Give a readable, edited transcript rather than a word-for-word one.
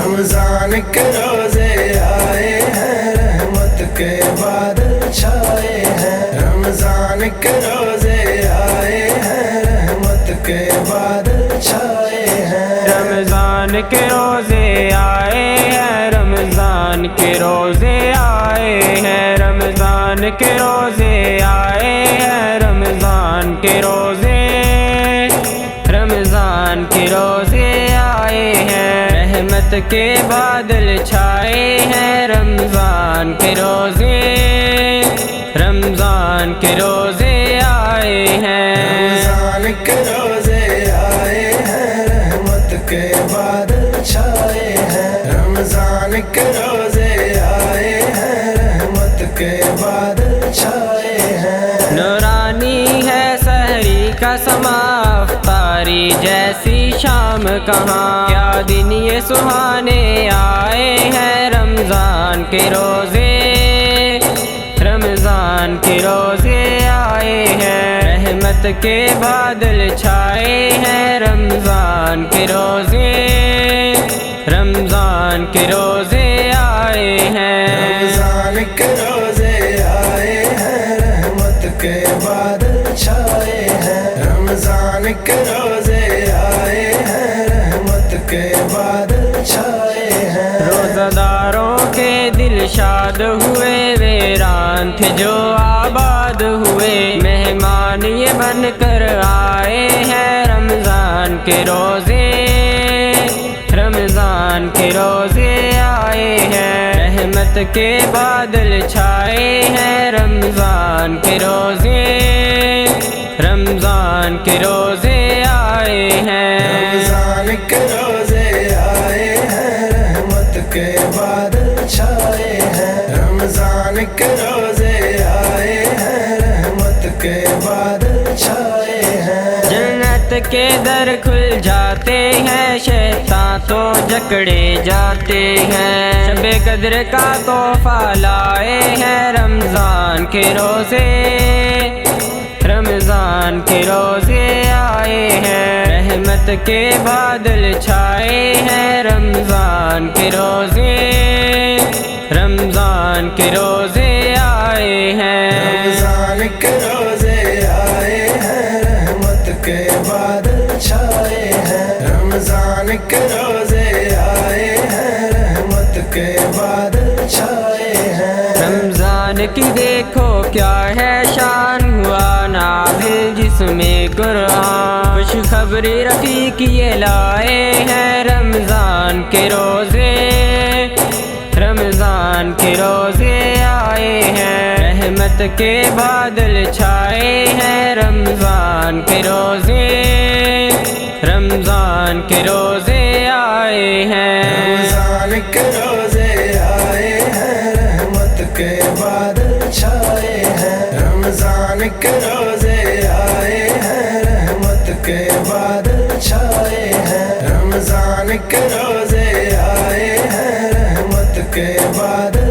رمضان کے روزے آئے ہیں، رحمت کے بادل چھائے ہیں، رمضان کے روزے آئے ہیں، رحمت کے بادل چھائے ہیں، رمضان کے روزے آئے ہیں، رمضان کے روزے آئے ہیں، رمضان کے روزے آئے ہیں، رمضان کے روزے، رمضان کے روزے آئے ہیں، رحمت کے بادل چھائے ہیں، رمضان کے روزے، رمضان کے روزے آئے ہیں، رمضان کے روزے آئے ہیں، رحمت کے بادل چھائے ہیں، رمضان کے روزے آئے ہیں، رحمت کے بادل چھائے ہیں، نورانی ہے سحری کا سما، افطاری جیسی شام کہاں، کیا دن یہ سہانے آئے ہیں، رمضان کے روزے، رمضان کے روزے آئے ہیں، رحمت کے بادل چھائے ہیں، رمضان کے روزے، رمضان کے روزے آئے ہیں، رمضان کے روزے آئے ہیں، رحمت کے بادل چھائے ہیں، رمضان کے روزے آئے ہیں، رحمت کے بادل چھائے ہیں، روزہ داروں کے دل شاد ہوئے، ویران تھے جو آباد ہوئے، مہمان یہ بن کر آئے ہیں، رمضان کے روزے، رمضان کے روزے آئے ہیں، رحمت کے بادل چھائے ہیں، رمضان کے روزے، رمضان کے روزے آئے ہیں، رمضان کے روزے آئے ہیں، رحمت کے بادل چھائے ہیں، رمضان کے روزے آئے ہیں، رحمت کے بادل چھائے ہیں، جنت کے در کھل جاتے ہیں، شیطان تو جکڑے جاتے ہیں، شب قدر کا تحفہ لائے ہیں، رمضان کے روزے، رمضان کے روزے آئے ہیں، رحمت کے بادل چھائے ہیں، رمضان کے روزے، رمضان کے روزے آئے ہیں، رمضان کے روزے آئے ہیں، رحمت کے بادل چھائے ہیں، رمضان کے روزے آئے ہیں، رحمت کے بادل چھائے ہیں، رمضان کی دیکھو کیا ہے شان، ہوا نازل جس میں قرآن، خوشخبری رفیق یہ لائے ہیں، رمضان کے روزے، رمضان کے روزے آئے ہیں، رحمت کے بادل چھائے ہیں، رمضان کے روزے، رمضان کے روزے آئے ہیں، رمضان کے روزے آئے ہیں، رحمت کے بادل چھائے ہیں، رمضان کے روزے آئے ہیں، رحمت کے بادل چھائے ہیں، رمضان کے روزے آئے ہیں، رحمت کے بادل